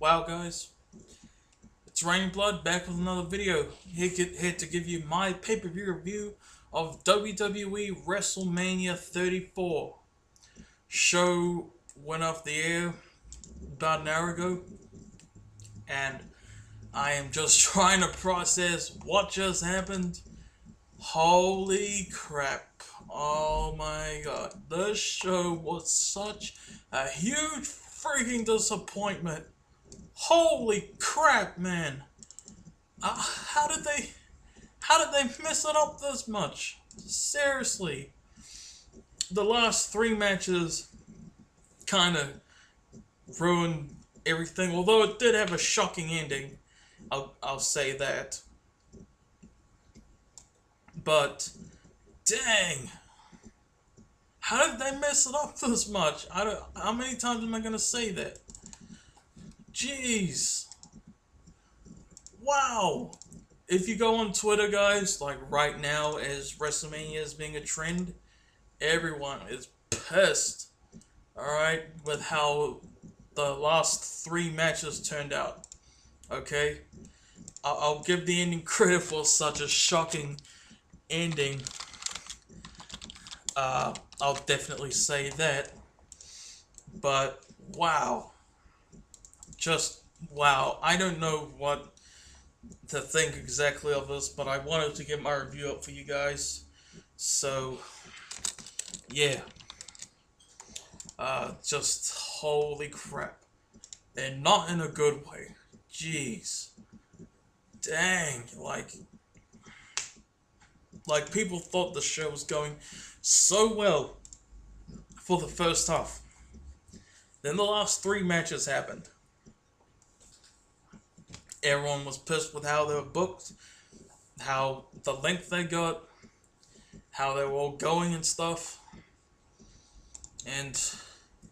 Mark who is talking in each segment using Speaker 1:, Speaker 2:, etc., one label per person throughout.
Speaker 1: Wow guys, it's Raining Blood back with another video. Here to give you my pay-per-view review of WWE WrestleMania 34. Show went off the air about an hour ago, and I am just trying to process what just happened. Holy crap. Oh my god. This show was such a huge freaking disappointment. Holy crap, man. How did they mess it up this much? Seriously. The last three matches kind of ruined everything, although it did have a shocking ending. I'll say that. But dang, how did they mess it up this much? How many times am I gonna say that? Jeez. Wow. If you go on Twitter, guys, like right now, as WrestleMania is being a trend, everyone is pissed, alright, with how the last three matches turned out. Okay? I'll give the ending credit for such a shocking ending. I'll definitely say that. But, wow. Just, wow. I don't know what to think exactly of this, but I wanted to get my review up for you guys. So, yeah. Just, holy crap. And not in a good way. Jeez. Dang, like people thought the show was going so well for the first half. Then the last three matches happened. Everyone was pissed with how they were booked, how the length they got, how they were all going and stuff. And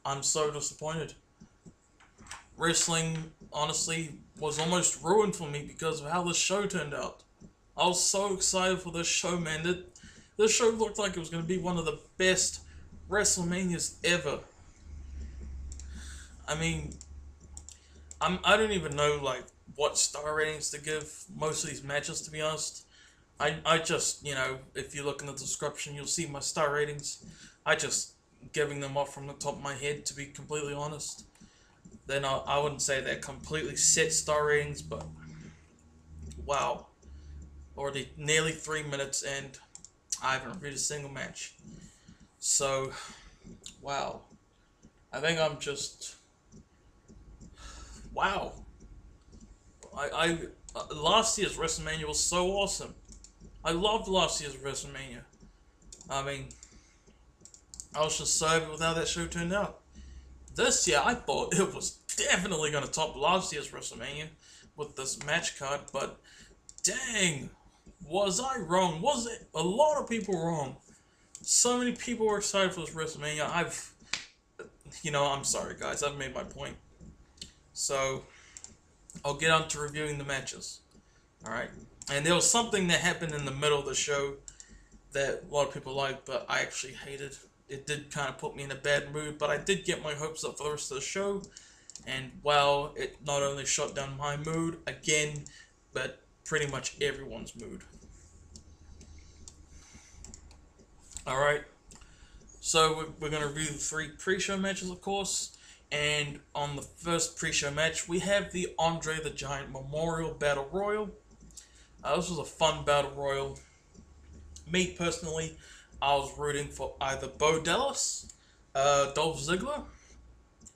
Speaker 1: I'm so disappointed. Wrestling, honestly, was almost ruined for me because of how the show turned out. I was so excited for this show, man. This show looked like it was going to be one of the best WrestleManias ever. I mean, I don't even know, like, what star ratings to give most of these matches, to be honest. I just, you know, if you look in the description, you'll see my star ratings. I just giving them off from the top of my head, to be completely honest. Then I wouldn't say they're completely set star ratings, but wow. Already nearly 3 minutes and I haven't reviewed a single match. So, wow. I think I'm just... wow. Last year's WrestleMania was so awesome. I loved last year's WrestleMania. I mean, I was just so happy with how that show turned out. This year, I thought it was definitely going to top last year's WrestleMania with this match card, but dang, was I wrong? Was it a lot of people wrong? So many people were excited for this WrestleMania. I'm sorry, guys, I've made my point. So, I'll get on to reviewing the matches. Alright, and there was something that happened in the middle of the show that a lot of people liked, but I actually hated. It did kind of put me in a bad mood, but I did get my hopes up for the rest of the show. And wow, it not only shot down my mood again, but pretty much everyone's mood. Alright, so we're going to review the three pre-show matches, of course. And on the first pre-show match, we have the Andre the Giant Memorial Battle Royal. This was a fun Battle Royal. Me, personally, I was rooting for either Bo Dallas, Dolph Ziggler,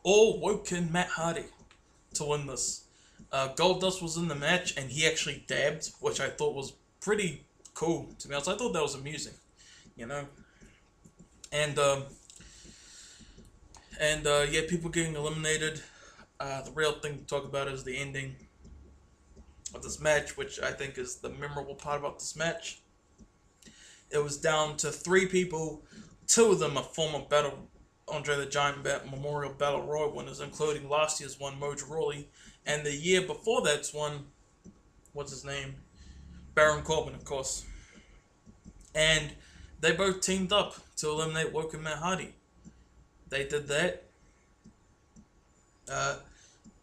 Speaker 1: or Woken Matt Hardy to win this. Goldust was in the match, and he actually dabbed, which I thought was pretty cool, to be honest. I thought that was amusing, you know. And yeah, people getting eliminated. The real thing to talk about is the ending of this match, which I think is the memorable part about this match. It was down to three people. Two of them are former Andre the Giant Memorial Battle Royal winners, including last year's one, Mojo Rawley, and the year before that's one, what's his name? Baron Corbin, of course. And they both teamed up to eliminate Woken Matt Hardy. They did that.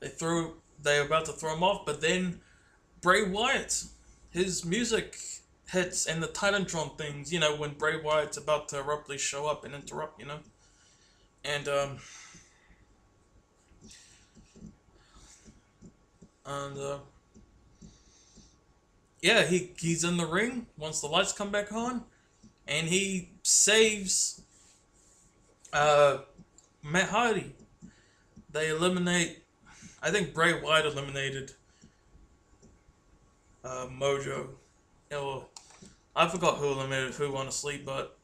Speaker 1: They threw they're about to throw him off, but then Bray Wyatt, his music hits and the Titantron things, when Bray Wyatt's about to abruptly show up and interrupt, and and yeah, he's in the ring once the lights come back on, and he saves Matt Hardy. They eliminate. I think Bray Wyatt eliminated Mojo. I forgot who eliminated who, honestly, but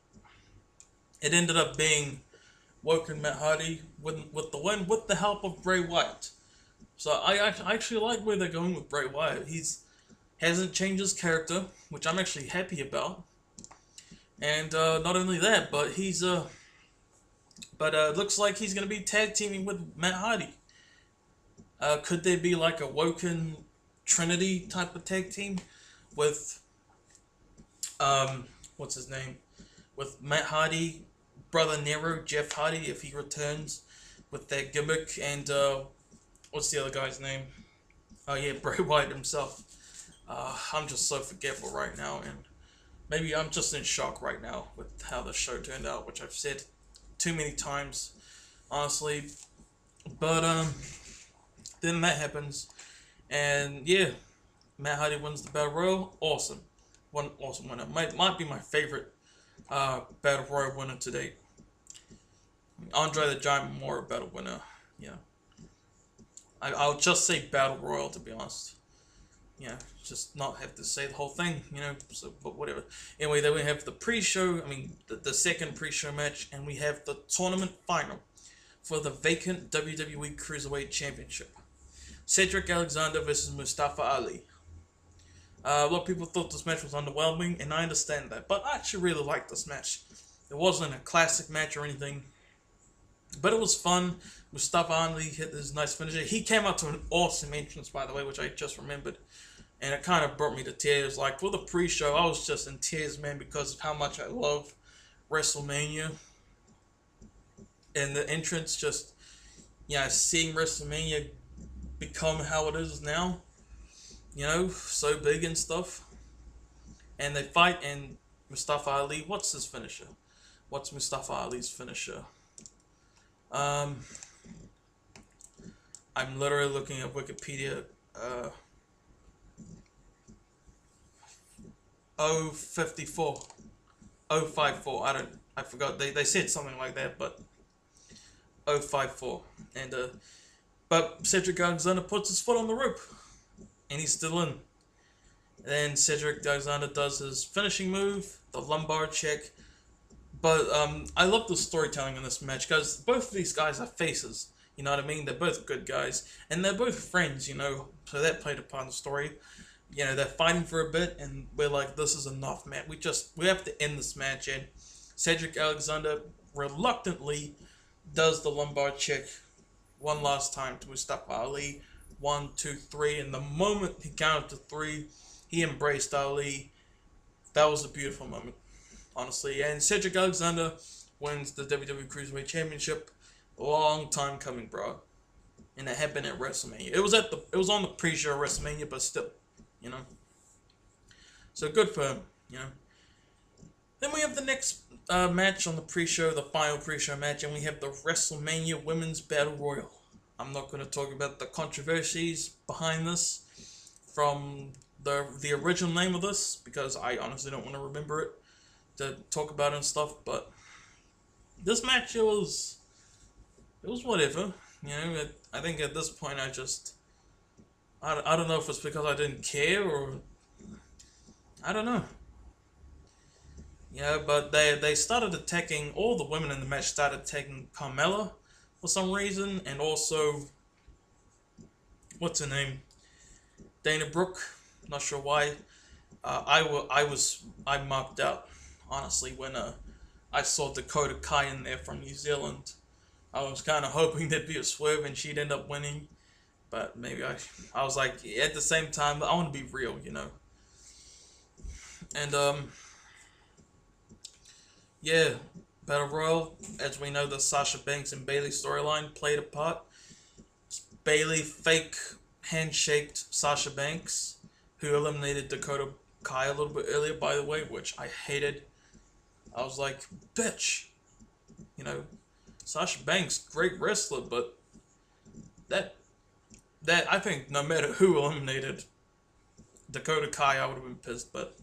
Speaker 1: it ended up being Woken Matt Hardy with the win with the help of Bray Wyatt. So I actually like where they're going with Bray Wyatt. Hasn't changed his character, which I'm actually happy about. And not only that, but it looks like he's going to be tag teaming with Matt Hardy. Could there be like a Woken Trinity type of tag team with what's his name? With Matt Hardy, Brother Nero, Jeff Hardy, if he returns with that gimmick, and what's the other guy's name? Oh yeah, Bray Wyatt himself. I'm just so forgetful right now, and maybe I'm just in shock right now with how the show turned out, which I've said too many times, honestly. But then that happens, and yeah, Matt Hardy wins the Battle Royal. Awesome. One awesome winner. Might be my favorite Battle Royal winner to date. Andre the Giant Memorial Battle winner. Yeah. I'll just say Battle Royal, to be honest. Just not have to say the whole thing, so, but whatever. Anyway, then we have the pre-show, the second pre-show match, and we have the tournament final for the vacant WWE Cruiserweight Championship. Cedric Alexander versus Mustafa Ali. A lot of people thought this match was underwhelming, and I understand that, but I actually really liked this match. It wasn't a classic match or anything, but it was fun. Mustafa Ali hit his nice finisher. He came out to an awesome entrance, by the way, which I just remembered, and it kind of brought me to tears. Like, for the pre-show, I was just in tears, man, because of how much I love WrestleMania. And the entrance just, seeing WrestleMania become how it is now, so big and stuff. And they fight, and Mustafa Ali, what's his finisher? What's Mustafa Ali's finisher? I'm literally looking at Wikipedia. 054. 054. I forgot. They said something like that, but 054. And but Cedric Alexander puts his foot on the rope, and he's still in. Then Cedric Alexander does his finishing move, the lumbar check. But I love the storytelling in this match, because both of these guys are faces. You know what I mean? They're both good guys, and they're both friends. So that played a part in the story. They're fighting for a bit, and we're like, this is enough, man. We have to end this match. And Cedric Alexander reluctantly does the lumbar check one last time to Mustafa Ali. 1, 2, 3. And the moment he counted to 3, he embraced Ali. That was a beautiful moment, honestly. And Cedric Alexander wins the WWE Cruiserweight Championship. Long time coming, bro. And it happened at WrestleMania. It was on the pre-show WrestleMania, but still, So good for him, Then we have the next match on the pre-show, the final pre-show match, and we have the WrestleMania Women's Battle Royal. I'm not going to talk about the controversies behind this from the original name of this, because I honestly don't want to remember it to talk about it and stuff, but this match, it was whatever, I think at this point I don't know if it's because I didn't care, or I don't know. But they started attacking, all the women in the match started attacking Carmella for some reason, and also, what's her name? Dana Brooke, not sure why. I marked out, honestly, when I saw Dakota Kai in there from New Zealand. I was kind of hoping there'd be a swerve and she'd end up winning, but maybe I was like, at the same time, I want to be real, And yeah, Battle Royal, as we know, the Sasha Banks and Bayley storyline played a part. Bayley fake handshaked Sasha Banks, who eliminated Dakota Kai a little bit earlier, by the way, which I hated. I was like, bitch. You know, Sasha Banks, great wrestler, but that I think no matter who eliminated Dakota Kai, I would have been pissed, but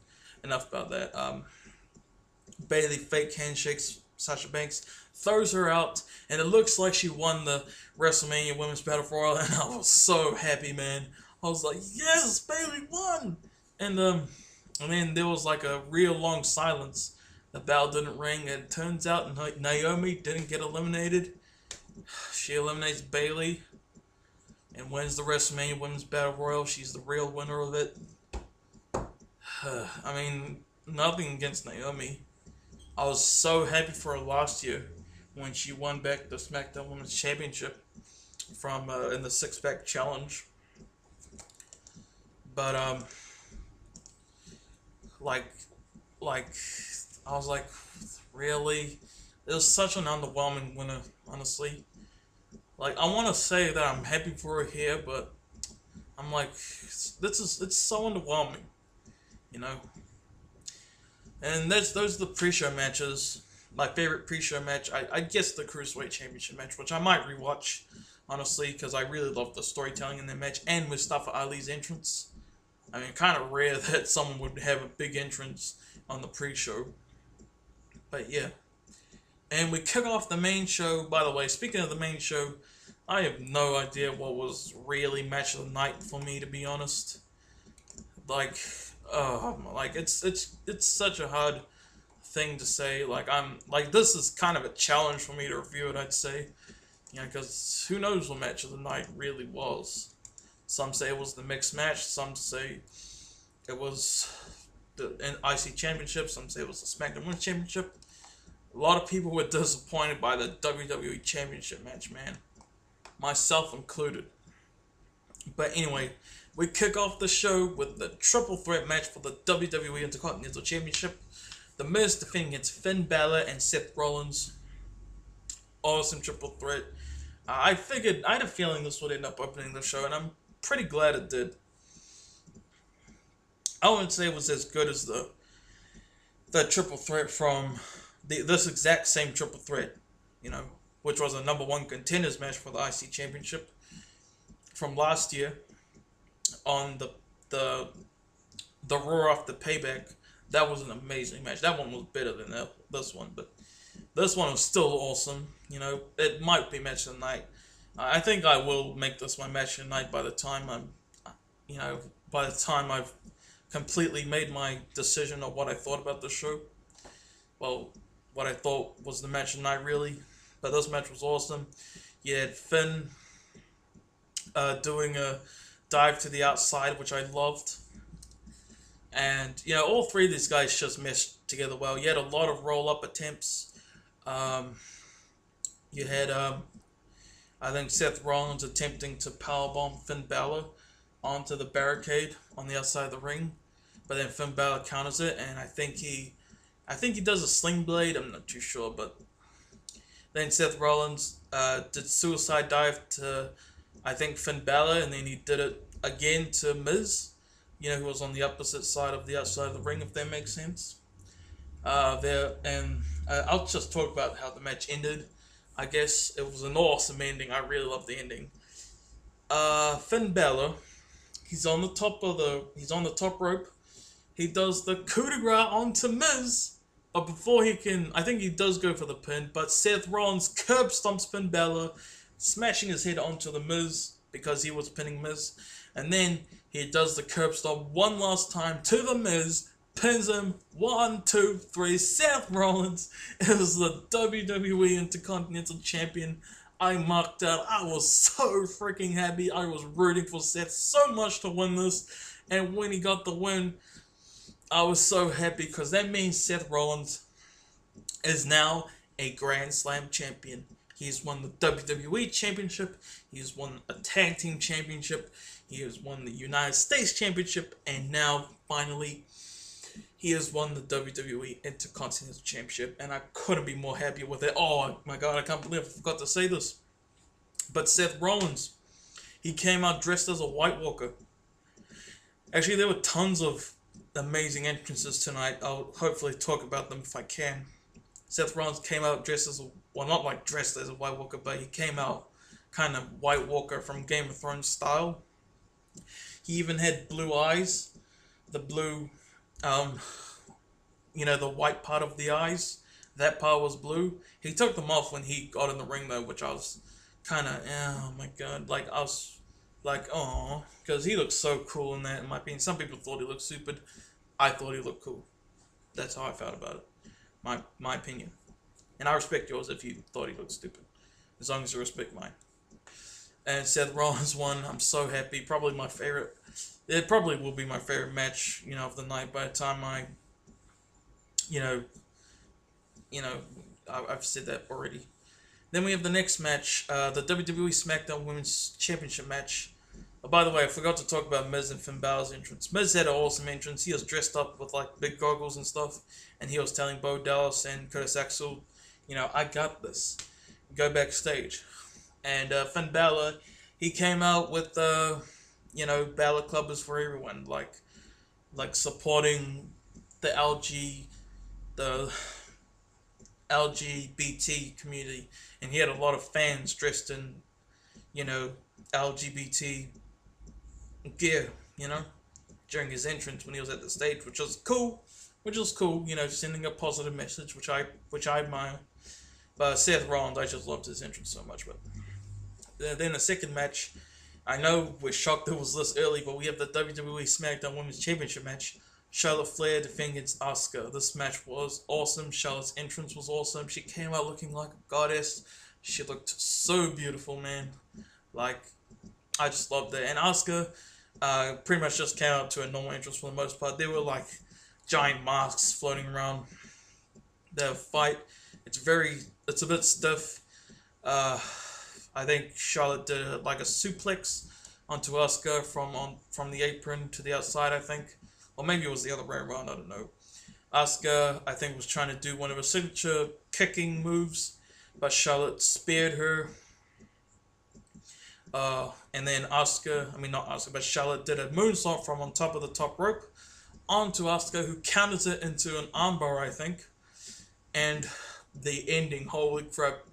Speaker 1: enough about that. Bayley fake handshakes Sasha Banks, throws her out, and it looks like she won the WrestleMania Women's Battle Royal, and I was so happy, man. I was like, yes, Bayley won! And then there was like a real long silence. The bell didn't ring, and it turns out Naomi didn't get eliminated. She eliminates Bayley and wins the WrestleMania Women's Battle Royal. She's the real winner of it. I mean, nothing against Naomi. I was so happy for her last year when she won back the Smackdown Women's Championship from in the six-pack challenge. But like I was like, really? It was such an underwhelming winner, honestly. Like, I want to say that I'm happy for her here, but I'm like, it's so underwhelming, you know. And those are the pre-show matches. My favorite pre-show match, I guess the Cruiserweight Championship match, which I might rewatch, honestly, because I really love the storytelling in that match and Mustafa Ali's entrance. I mean, kind of rare that someone would have a big entrance on the pre-show. But yeah. And we kick off the main show. By the way, speaking of the main show, I have no idea what was really match of the night for me, to be honest. Like, it's such a hard thing to say. Like, this is kind of a challenge for me to review it, I'd say. You know, because who knows what match of the night really was. Some say it was the mixed match. Some say it was the IC Championship. Some say it was the SmackDown Women's Championship. A lot of people were disappointed by the WWE Championship match, man. Myself included. But anyway, we kick off the show with the triple threat match for the WWE Intercontinental Championship. The Miz defending against Finn Bálor and Seth Rollins. Awesome triple threat. I had a feeling this would end up opening the show, and I'm pretty glad it did. I wouldn't say it was as good as the triple threat from this exact same triple threat, you know, which was a #1 contenders match for the IC Championship from last year on the Raw after Payback. That was an amazing match. That one was better than this one, but this one was still awesome. You know, it might be match of the night. I think I will make this my match of the night by the time I've completely made my decision of what I thought about the show. Well, what I thought was the match of the night, really. But this match was awesome. You had Finn doing a dive to the outside, which I loved. And, you know, all three of these guys just meshed together well. You had a lot of roll-up attempts. You had, I think, Seth Rollins attempting to powerbomb Finn Bálor onto the barricade on the outside of the ring. But then Finn Bálor counters it, and I think he does a sling blade. I'm not too sure, but then Seth Rollins did suicide dive to, I think, Finn Bálor, and then he did it again to Miz, you know, who was on the opposite side of the outside of the ring, if that makes sense. I'll just talk about how the match ended. I guess it was an awesome ending. I really loved the ending. Finn Bálor, he's on the top rope. He does the coup de grace onto Miz, but before he can, I think he does go for the pin, but Seth Rollins curb stomps Finn Bálor, smashing his head onto the Miz because he was pinning Miz, and then he does the curb stomp one last time to the Miz, pins him, 1, 2, 3, Seth Rollins is the WWE Intercontinental Champion. I marked out. I was so freaking happy. I was rooting for Seth so much to win this, and when he got the win, I was so happy because that means Seth Rollins is now a Grand Slam champion. He's won the WWE Championship. He's won a Tag Team Championship. He has won the United States Championship. And now, finally, he has won the WWE Intercontinental Championship. And I couldn't be more happy with it. Oh, my God, I can't believe I forgot to say this. But Seth Rollins, He came out dressed as a White Walker. Actually, there were tons of amazing entrances tonight. I'll hopefully talk about them if I can. Seth Rollins came out dressed as a, well, not like dressed as a White Walker, but he came out kind of White Walker from Game of Thrones style. He even had blue eyes, the blue, the white part of the eyes. That part was blue. He took them off when he got in the ring though, which I was kind of, oh my god, like I was like, oh, because he looked so cool in that, in my opinion. Some people thought he looked stupid. I thought he looked cool. That's how I felt about it. My opinion. And I respect yours if you thought he looked stupid. As long as you respect mine. And Seth Rollins won. I'm so happy. Probably my favorite. It probably will be my favorite match, of the night by the time I've said that already. Then we have the next match, the WWE Smackdown Women's Championship match. Oh, by the way, I forgot to talk about Miz and Finn Balor's entrance. Miz had an awesome entrance. He was dressed up with like big goggles and stuff, and he was telling Bo Dallas and Curtis Axel, I got this. Go backstage. And Finn Balor, he came out with Balor Club is for everyone, like supporting the LGBT community, and he had a lot of fans dressed in, LGBT gear, during his entrance when he was at the stage, which was cool, sending a positive message, which I admire. But Seth Rollins, I just loved his entrance so much. But then the second match, I know we're shocked it was this early, but we have the WWE SmackDown Women's Championship match. Charlotte Flair defending against Asuka. This match was awesome. Charlotte's entrance was awesome. She came out looking like a goddess. She looked so beautiful, man. Like, I just loved it. And Asuka pretty much just came out to a normal entrance for the most part. There were like giant masks floating around the fight. It's a bit stiff. I think Charlotte did a suplex onto Asuka from the apron to the outside, I think. Or maybe it was the other way around, I don't know. Asuka, I think, was trying to do one of her signature kicking moves, but Charlotte speared her. And then Charlotte did a moonsault from on top of the top rope onto Asuka, who counters it into an armbar, I think. And the ending, holy crap.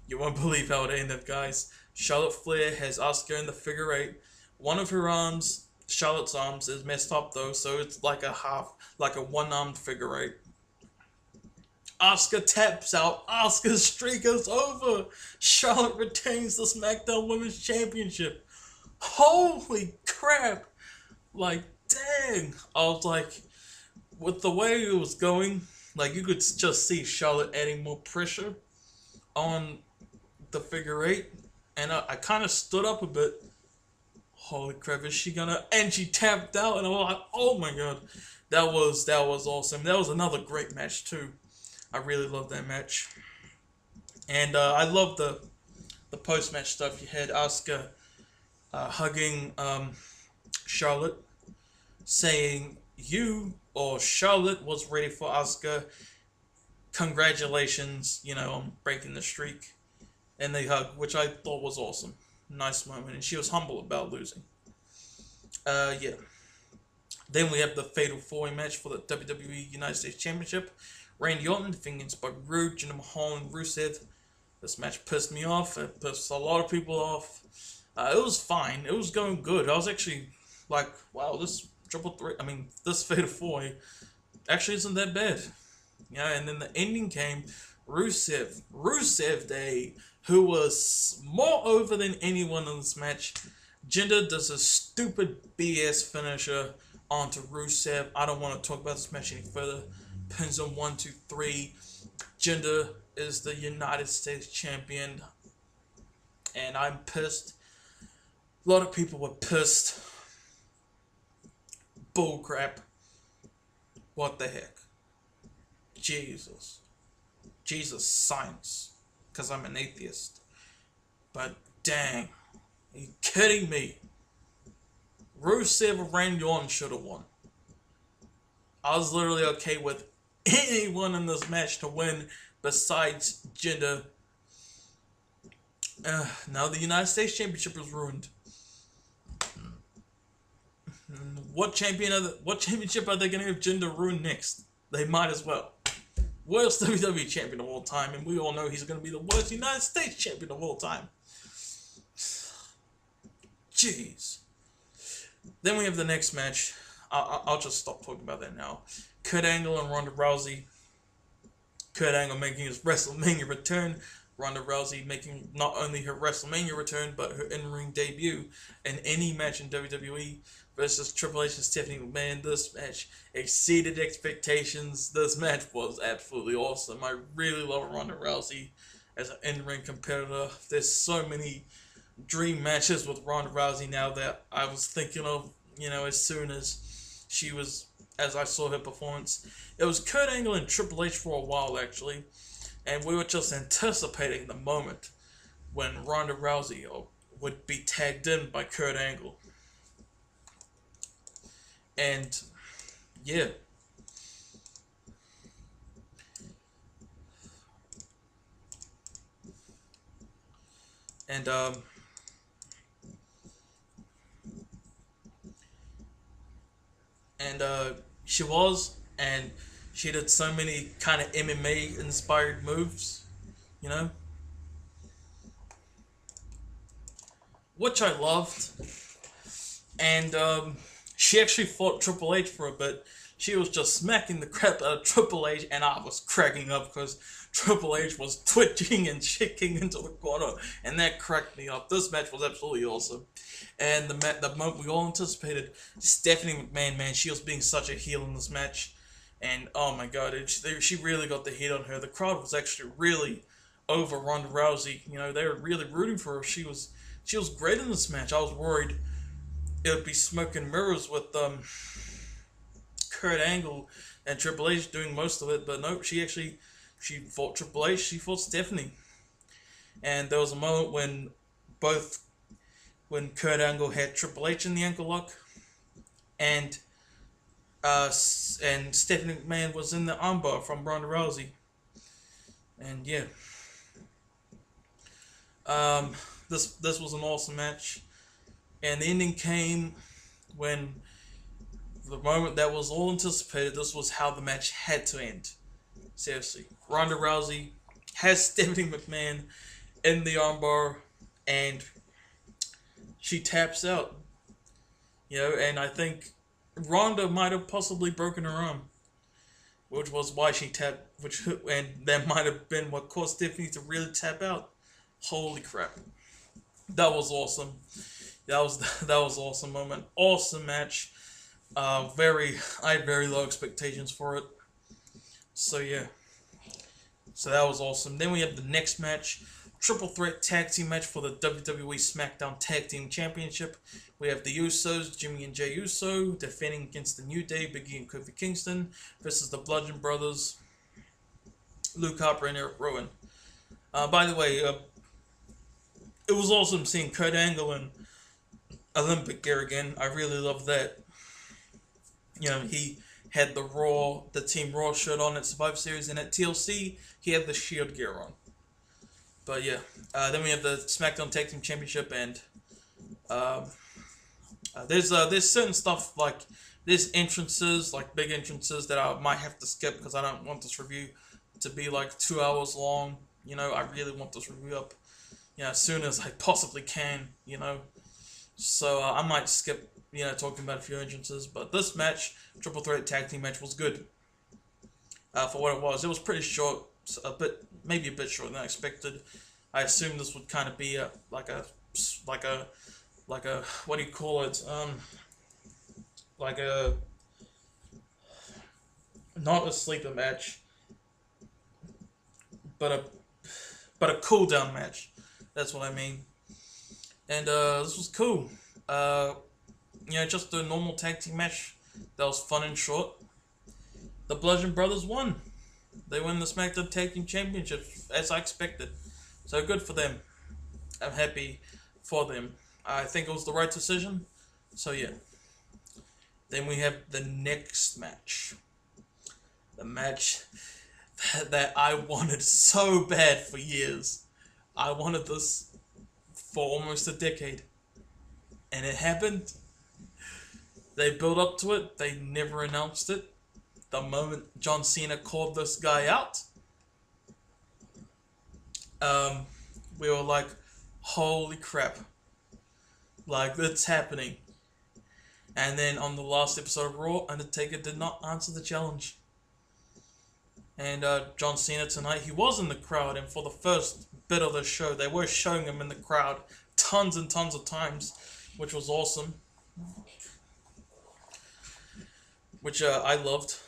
Speaker 1: You won't believe how it ended, guys. Charlotte Flair has Asuka in the figure eight. One of her arms, Charlotte's arms, is messed up though, so it's like a one-armed figure eight. Asuka taps out. Asuka's streak is over. Charlotte retains the SmackDown Women's Championship. Holy crap. Like, dang. I was like, with the way it was going, like, you could just see Charlotte adding more pressure on the figure eight. And I kind of stood up a bit. Holy crap, is she gonna... And she tapped out, and I was like, oh my god. That was awesome. That was another great match, too. I really loved that match. And I loved the post-match stuff. You had Asuka hugging Charlotte, saying, you or Charlotte was ready for Asuka. Congratulations, on breaking the streak. And they hugged, which I thought was awesome. Nice moment. And she was humble about losing. Yeah. Then we have the Fatal 4-Way match for the WWE United States Championship. Randy Orton defending against Roode, Jinder Mahal, and Rusev. This match pissed me off. It pissed a lot of people off. It was fine. It was going good. I was actually like, wow, this this Fatal 4-Way actually isn't that bad. Yeah, and then the ending came. Rusev Day, who was more over than anyone in this match. Jinder does a stupid BS finisher onto Rusev. I don't want to talk about this match any further. Pins on 1, 2, 3. Jinder is the United States champion. And I'm pissed. A lot of people were pissed. Bullcrap. What the heck? Jesus science. Because I'm an atheist. But dang. Are you kidding me? Rusev or Randy Orton should have won. I was literally okay with anyone in this match to win besides Jinder. Now the United States Championship is ruined. What championship are they going to give Jinder ruin next? They might as well. Worst WWE champion of all time, and we all know he's going to be the worst United States champion of all time. Jeez. Then we have the next match. I'll just stop talking about that now. Kurt Angle and Ronda Rousey. Kurt Angle making his WrestleMania return. Ronda Rousey making not only her WrestleMania return, but her in-ring debut in any match in WWE versus Triple H and Stephanie McMahon. This match exceeded expectations. This match was absolutely awesome. I really love Ronda Rousey as an in-ring competitor. There's so many dream matches with Ronda Rousey now that I was thinking of, as soon as I saw her performance. It was Kurt Angle and Triple H for a while, actually. And we were just anticipating the moment when Ronda Rousey would be tagged in by Kurt Angle. And, yeah. And, she was, and she did so many kind of MMA inspired moves, which I loved. And she actually fought Triple H for a bit. She was just smacking the crap out of Triple H, and I was cracking up because Triple H was twitching and shaking into the corner, and that cracked me up. This match was absolutely awesome. And the moment we all anticipated, Stephanie McMahon, man, she was being such a heel in this match. And oh my god, she really got the heat on her. The crowd was actually really over Ronda Rousey. They were really rooting for her. She was great in this match. I was worried it would be smoke and mirrors with Kurt Angle and Triple H doing most of it, but no, she fought Triple H. She fought Stephanie, and there was a moment when Kurt Angle had Triple H in the ankle lock, and Stephanie McMahon was in the armbar from Ronda Rousey. And yeah. This was an awesome match. And the ending came when the moment that was all anticipated. This was how the match had to end. Seriously. Ronda Rousey has Stephanie McMahon in the armbar, and she taps out. And I think Ronda might have possibly broken her arm, which was why she tapped, and that might have been what caused Stephanie to really tap out. Holy crap. That was awesome. That was awesome moment. Awesome match. I had very low expectations for it. So yeah. So that was awesome. Then we have the next match. Triple threat tag team match for the WWE Smackdown Tag Team Championship. We have the Usos, Jimmy and Jey Uso, defending against the New Day, Big E and Kofi Kingston, versus the Bludgeon Brothers, Luke Harper and Erick Rowan. By the way, it was awesome seeing Kurt Angle in Olympic gear again. I really love that. He had the Team Raw shirt on at Survivor Series, and at TLC, he had the Shield gear on. But yeah, then we have the SmackDown Tag Team Championship, and there's certain stuff, like there's entrances, like big entrances, that I might have to skip because I don't want this review to be like 2 hours long. I really want this review up, as soon as I possibly can. So I might skip, talking about a few entrances. But this match, triple threat tag team match, was good. For what it was pretty short, maybe a bit shorter than I expected. I assumed this would kind of be like a what do you call it? Like a, not a sleeper match, but a cool down match. That's what I mean. And this was cool. Just a normal tag team match that was fun and short. The Bludgeon Brothers won. They win the SmackDown Tag Team Championship, as I expected. So good for them. I'm happy for them. I think it was the right decision. So yeah. Then we have the next match. The match that I wanted so bad for years. I wanted this for almost a decade. And it happened. They built up to it. They never announced it. The moment John Cena called this guy out, we were like, holy crap. Like, it's happening. And then on the last episode of Raw, Undertaker did not answer the challenge. And John Cena tonight, he was in the crowd, and for the first bit of the show, they were showing him in the crowd tons and tons of times, which was awesome. Which I loved.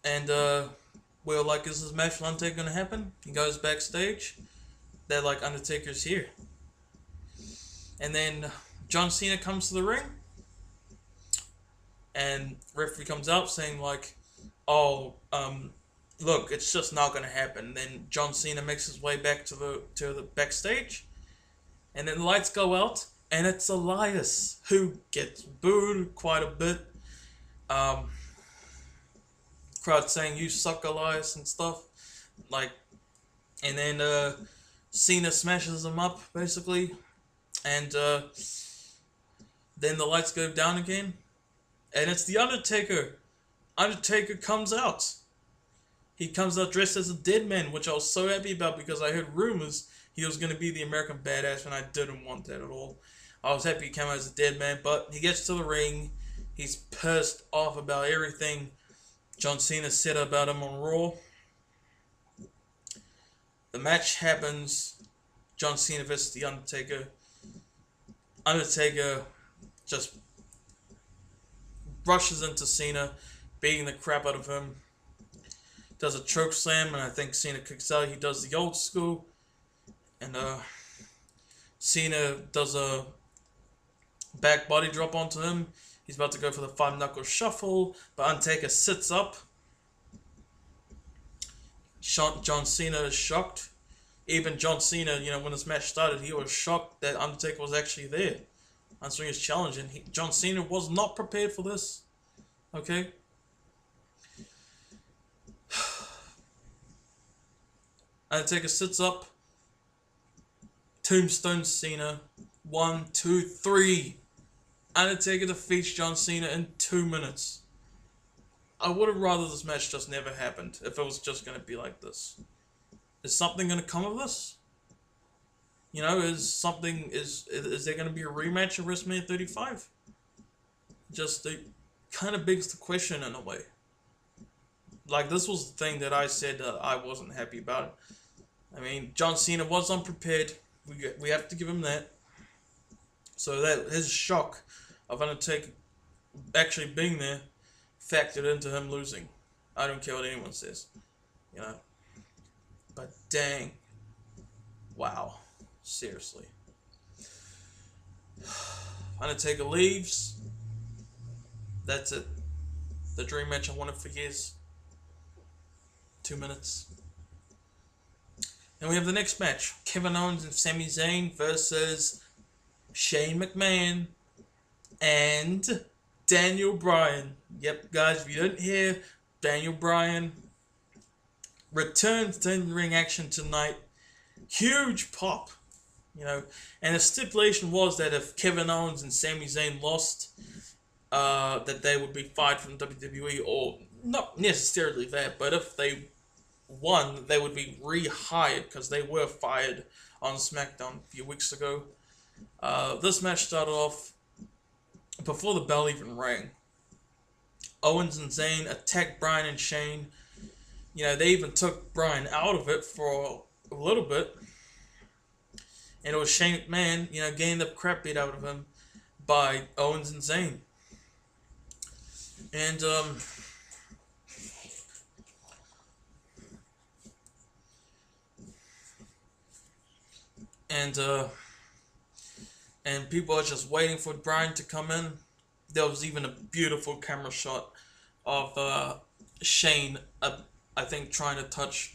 Speaker 1: And we were like, is this match with Undertaker going to happen? He goes backstage. They're like, Undertaker's here. And then John Cena comes to the ring. And referee comes out saying like, oh, look, it's just not going to happen. And then John Cena makes his way back to the backstage. And then the lights go out. And it's Elias who gets booed quite a bit. Crowd saying, you suck, Elias, and stuff. Like, and then Cena smashes him up, basically. And then the lights go down again. And it's the Undertaker. Undertaker comes out. He comes out dressed as a dead man, which I was so happy about because I heard rumors he was going to be the American Badass, and I didn't want that at all. I was happy he came out as a dead man, but he gets to the ring. He's pissed off about everything John Cena said about him on Raw. The match happens. John Cena versus The Undertaker. Undertaker just rushes into Cena, beating the crap out of him. Does a choke slam, and I think Cena kicks out. He does the old school. And Cena does a back body drop onto him. He's about to go for the 5-knuckle shuffle, but Undertaker sits up. John Cena is shocked. Even John Cena, when this match started, he was shocked that Undertaker was actually there answering his challenge, and John Cena was not prepared for this. Okay? Undertaker sits up. Tombstone Cena. 1, 2, 3. Undertaker defeats John Cena in 2 minutes. I would have rather this match just never happened if it was just going to be like this. Is something going to come of this? Is there going to be a rematch of WrestleMania 35? Just it kind of begs the question in a way. Like, this was the thing that I said I wasn't happy about. I mean, John Cena was unprepared. We have to give him that. So that his shock of Undertaker actually being there factored into him losing. I don't care what anyone says. But dang. Wow. Seriously. Undertaker leaves. That's it. The dream match I wanted for years. 2 minutes. And we have the next match. Kevin Owens and Sami Zayn versus Shane McMahon and Daniel Bryan. Yep, guys, if you didn't hear, Daniel Bryan returns to in-ring action tonight. Huge pop. And the stipulation was that if Kevin Owens and Sami Zayn lost, that they would be fired from WWE, or not necessarily that, but if they won, they would be rehired because they were fired on Smackdown a few weeks ago. This match started off before the bell even rang. Owens and Zayn attacked Bryan and Shane. They even took Bryan out of it for a little bit. And it was Shane McMahon, getting the crap beat out of him by Owens and Zayn. And people are just waiting for Bryan to come in. There was even a beautiful camera shot of Shane, I think, trying to touch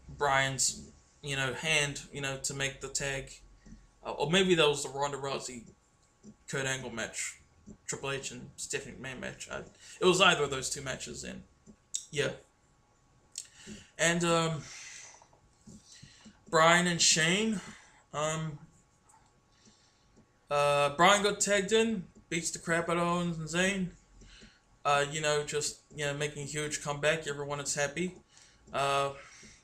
Speaker 1: Bryan's, hand, to make the tag. Or maybe that was the Ronda Rousey Kurt Angle match. Triple H and Stephanie McMahon match. It was either of those two matches, and yeah. And Bryan and Shane, Brian got tagged in, beats the crap out of Owens and Zayn. Making a huge comeback. Everyone is happy. Uh,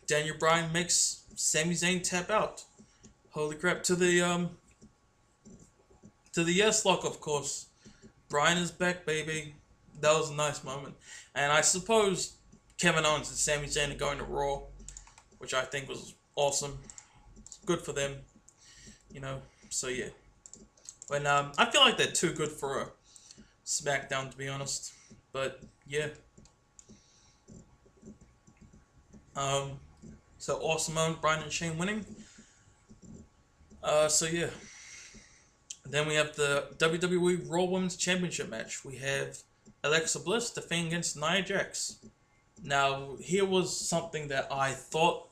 Speaker 1: Daniel Bryan makes Sami Zayn tap out. Holy crap! To the yes lock, of course. Bryan is back, baby. That was a nice moment. And I suppose Kevin Owens and Sami Zayn are going to Raw, which I think was awesome. Good for them, So yeah. But I feel like they're too good for a Smackdown, to be honest. But yeah. So awesome moment, Bryan and Shane winning. So yeah. Then we have the WWE Raw Women's Championship match. We have Alexa Bliss defending against Nia Jax. Now, here was something that I thought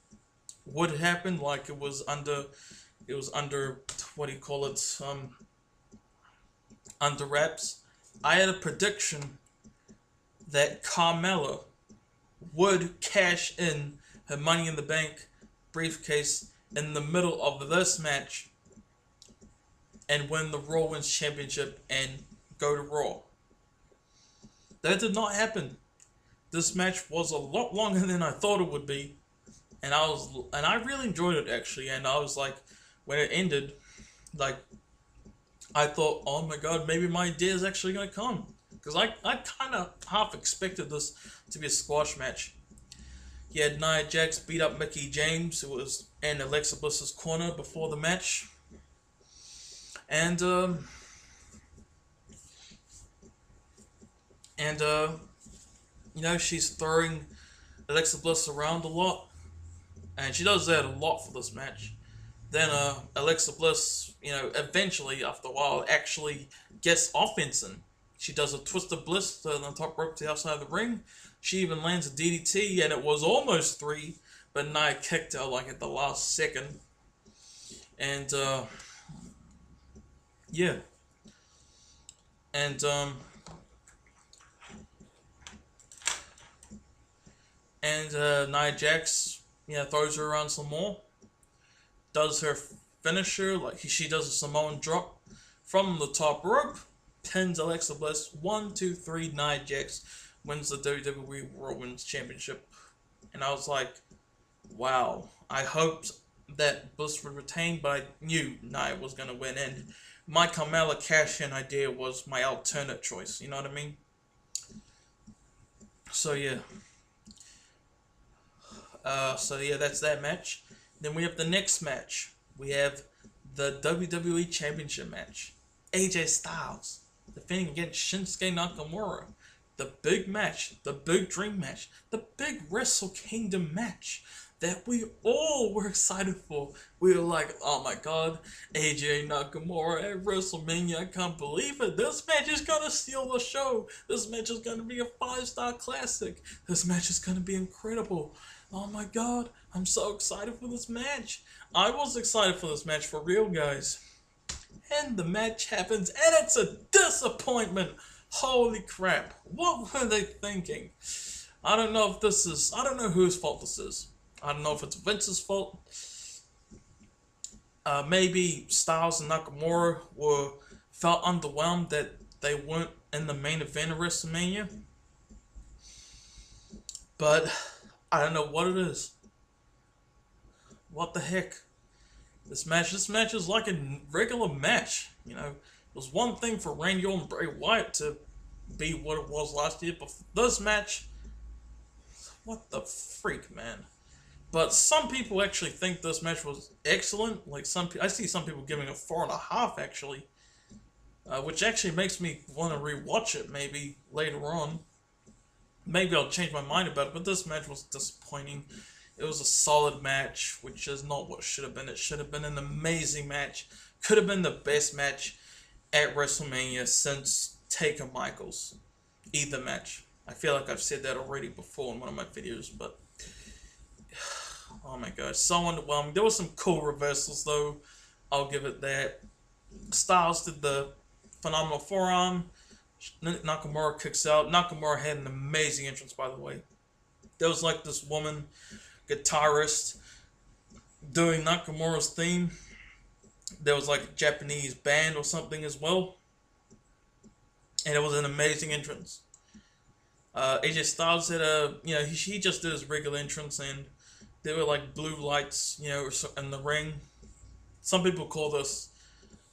Speaker 1: would happen, like it was under, what do you call it, under wraps. I had a prediction that Carmella would cash in her Money in the Bank briefcase in the middle of this match and win the Raw Women's Championship and go to Raw. That did not happen. This match was a lot longer than I thought it would be, and I really enjoyed it actually. And I was like, when it ended, like, I thought, oh my god, maybe my idea is actually gonna come, because I kind of half expected this to be a squash match. He had Nia Jax beat up Mickie James, who was in Alexa Bliss's corner before the match, and she's throwing Alexa Bliss around a lot, and she does that a lot for this match. Then Alexa Bliss, eventually after a while actually gets offense in. She does a twisted bliss on the top rope to the outside of the ring. She even lands a DDT, and it was almost 3, but Nia kicked her like at the last second. And yeah, and Nia Jax, throws her around some more. Does her finisher, like she does a Samoan drop from the top rope, pins Alexa Bliss. 1, 2, 3, Nia Jax wins the WWE Raw Women's Championship. And I was like, wow. I hoped that Bliss would retain, but I knew Nia was going to win. And my Carmella cash-in idea was my alternate choice. You know what I mean? So yeah. That's that match. Then we have the next match. We have the WWE Championship match. AJ Styles defending against Shinsuke Nakamura. The big match, the big dream match, the big Wrestle Kingdom match that we all were excited for. We were like, oh my god, AJ Nakamura at WrestleMania, I can't believe it. This match is gonna steal the show. This match is gonna be a 5-star classic. This match is gonna be incredible. Oh my god, I'm so excited for this match. I was excited for this match for real, guys. And the match happens, and it's a disappointment. Holy crap. What were they thinking? I don't know whose fault this is. I don't know if it's Vince's fault. Maybe Styles and Nakamura felt underwhelmed that they weren't in the main event of WrestleMania. But I don't know what it is. What the heck? This match is like a regular match. It was one thing for Randy Orton and Bray Wyatt to be what it was last year, but this match, what the freak, man. But some people actually think this match was excellent. Like I see some people giving it 4.5 actually, which actually makes me want to rewatch it maybe later on. Maybe I'll change my mind about it, but this match was disappointing. It was a solid match, which is not what should have been. It should have been an amazing match. Could have been the best match at WrestleMania since Taker Michaels. Either match. I feel like I've said that already before in one of my videos, but oh my god, so underwhelming. There were some cool reversals though. I'll give it that. Styles did the phenomenal forearm. Nakamura kicks out. Nakamura had an amazing entrance, by the way. There was like this woman guitarist doing Nakamura's theme, There was like a Japanese band or something as well, and it was an amazing entrance. AJ Styles had he just did his regular entrance, and there were like blue lights, in the ring. Some people call this.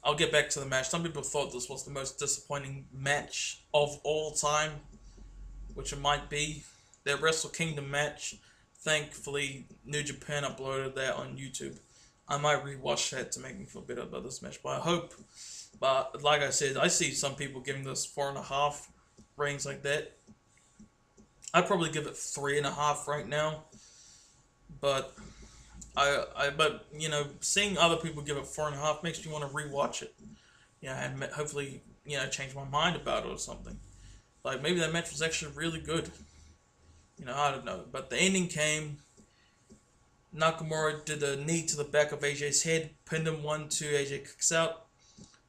Speaker 1: I'll get back to the match. Some people thought this was the most disappointing match of all time, which it might be. Their Wrestle Kingdom match. Thankfully, New Japan uploaded that on YouTube. I might rewatch that to make me feel better about this match, but I hope. But like I said, I see some people giving this 4.5 ratings like that. I'd probably give it 3.5 right now, but seeing other people give it 4.5 makes me want to rewatch it. And hopefully, change my mind about it or something. Like maybe that match was actually really good. I don't know. But the ending came. Nakamura did a knee to the back of AJ's head, pinned him 1-2. AJ kicks out.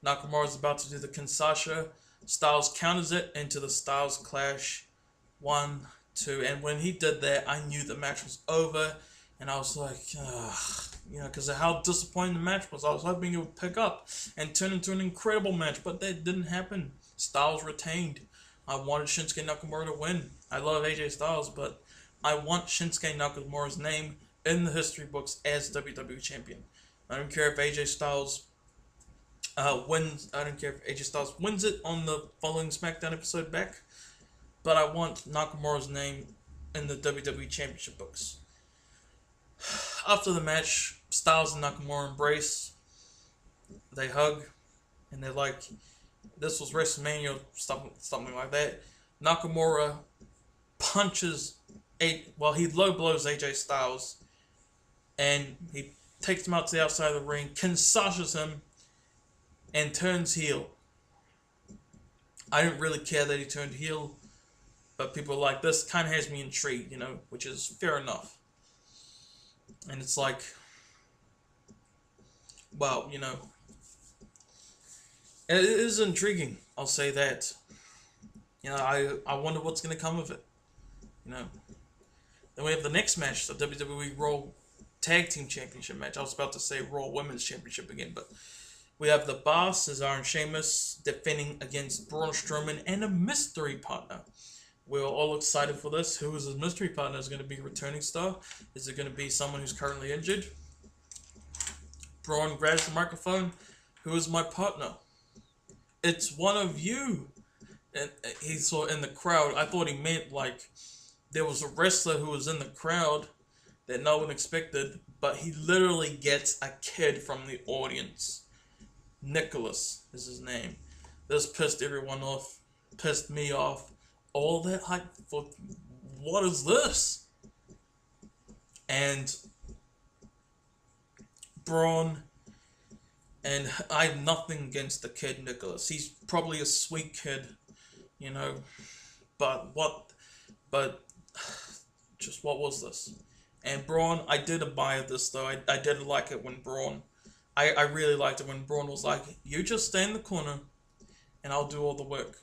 Speaker 1: Nakamura's about to do the Kinshasa. Styles counters it into the Styles Clash. 1-2. And when he did that, I knew the match was over. And I was like, because of how disappointing the match was. I was hoping it would pick up and turn into an incredible match, but that didn't happen. Styles retained. I wanted Shinsuke Nakamura to win. I love AJ Styles, but I want Shinsuke Nakamura's name in the history books as WWE Champion. I don't care if AJ Styles wins. I don't care if AJ Styles wins it on the following SmackDown episode back, but I want Nakamura's name in the WWE Championship books. After the match, Styles and Nakamura embrace. They hug, and they're like, "This was WrestleMania," something like that. Nakamura punches he low blows AJ Styles, and he takes him out to the outside of the ring, Kinshasas him, and turns heel. I didn't really care that he turned heel, but people are like, this kind of has me intrigued, which is fair enough. And it's like, well, it is intriguing, I'll say that. I wonder what's going to come of it. Then we have the next match, the WWE Raw Tag Team Championship match. I was about to say Raw Women's Championship again, but we have the Bar, Cesaro and Sheamus defending against Braun Strowman and a mystery partner. We're all excited for this. Who is his mystery partner? Is it going to be a returning star? Is it going to be someone who's currently injured? Braun grabs the microphone. Who is my partner? It's one of you. And he saw in the crowd. I thought he meant like there was a wrestler who was in the crowd that no one expected, but he literally gets a kid from the audience. Nicholas is his name. This pissed everyone off. Pissed me off. All that hype for what is this? And Braun, and I have nothing against the kid Nicholas. He's probably a sweet kid, but what was this? And Braun, I did admire this though. I did like it when Braun, I really liked it when Braun was like, you just stay in the corner and I'll do all the work,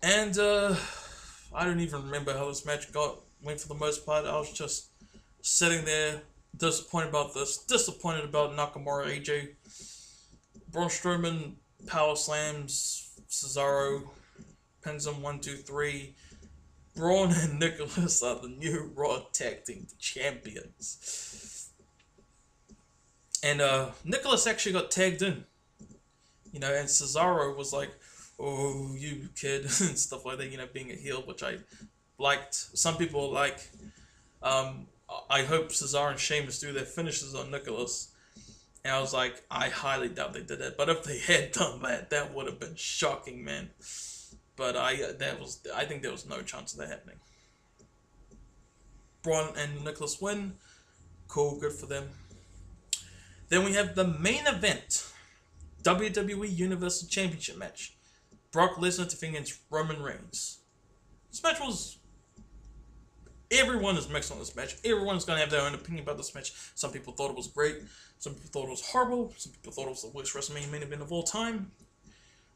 Speaker 1: And I don't even remember how this match went for the most part. I was just sitting there disappointed about this, disappointed about Nakamura AJ. Braun Strowman power slams Cesaro, pins him 1, 2, 3. Braun and Nicholas are the new Raw Tag Team Champions. And Nicholas actually got tagged in. And Cesaro was like, oh, you kid, and stuff like that, being a heel, which I liked. Some people like, I hope Cesaro and Sheamus do their finishes on Nicholas. And I was like, I highly doubt they did that. But if they had done that, that would have been shocking, man. But I think there was no chance of that happening. Braun and Nicholas win. Cool, good for them. Then we have the main event. WWE Universal Championship match. Brock Lesnar defending against Roman Reigns. This match was... Everyone is mixed on this match. Everyone's going to have their own opinion about this match. Some people thought it was great. Some people thought it was horrible. Some people thought it was the worst WrestleMania main event of all time.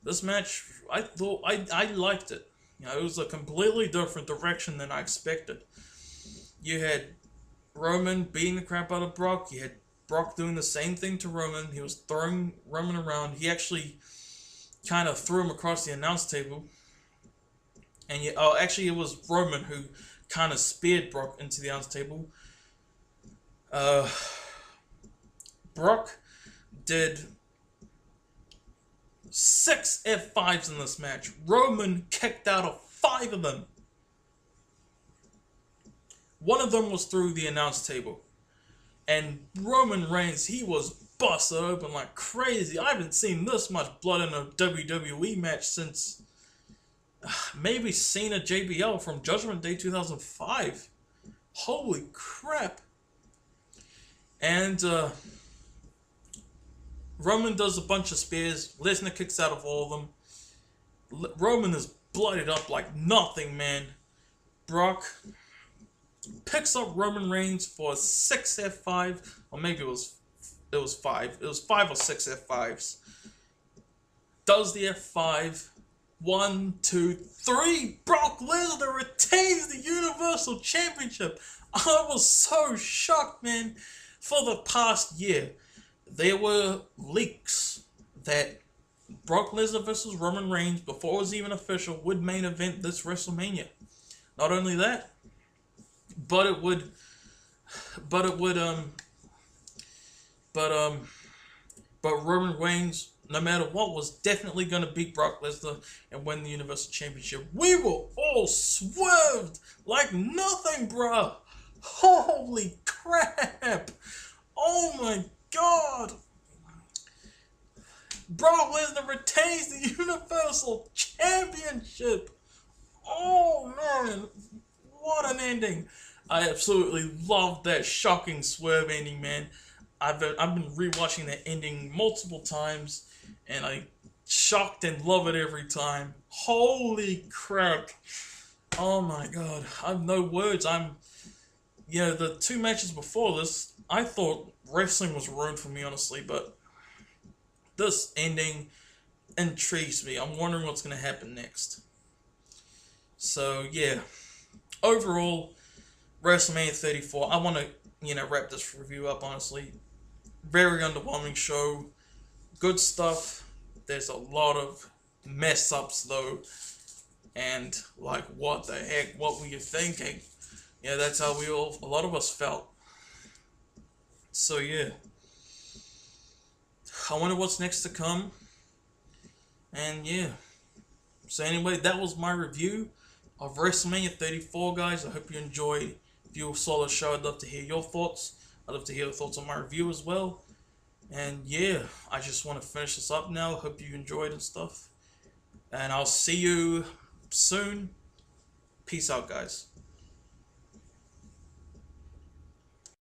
Speaker 1: This match, I thought... I liked it. It was a completely different direction than I expected. You had Roman beating the crap out of Brock. You had Brock doing the same thing to Roman. He was throwing Roman around. He actually kind of threw him across the announce table. And actually it was Roman who kind of speared Brock into the announce table. Brock did 6 F5s in this match. Roman kicked out of 5 of them. One of them was through the announce table. And Roman Reigns, he was busted open like crazy. I haven't seen this much blood in a WWE match since maybe Cena JBL from Judgment Day 2005. Holy crap. And Roman does a bunch of spears. Lesnar kicks out of all of them. Roman is blooded up like nothing, man. Brock picks up Roman Reigns for a 6 F5, or maybe it was 5. It was 5 or 6 F5s. Does the F5. 1, 2, 3. Brock Lesnar retains the Universal Championship. I was so shocked, man. For the past year, there were leaks that Brock Lesnar versus Roman Reigns, before it was even official, would main event this WrestleMania. Not only that, but Roman Reigns, no matter what, was definitely going to beat Brock Lesnar and win the Universal Championship. We were all swerved like nothing, bruh. Holy crap. Oh my god. Brock Lesnar retains the Universal Championship. Oh man, what an ending. I absolutely loved that shocking swerve ending, man. I've been rewatching that ending multiple times, and I shocked and love it every time. Holy crap. Oh my god. I have no words. The 2 matches before this, I thought wrestling was ruined for me, honestly, but this ending intrigues me. I'm wondering what's going to happen next. So, yeah. Overall, WrestleMania 34, I want to, wrap this review up, honestly. Very underwhelming show. Good stuff. There's a lot of mess ups, though. And, like, what the heck? What were you thinking? Yeah, that's how a lot of us felt. So, yeah. I wonder what's next to come. And, yeah. So, anyway, that was my review of WrestleMania 34, guys. I hope you enjoyed. If you saw the show, I'd love to hear your thoughts. I'd love to hear the thoughts on my review as well. And, yeah, I just want to finish this up now. Hope you enjoyed and stuff. And I'll see you soon. Peace out, guys.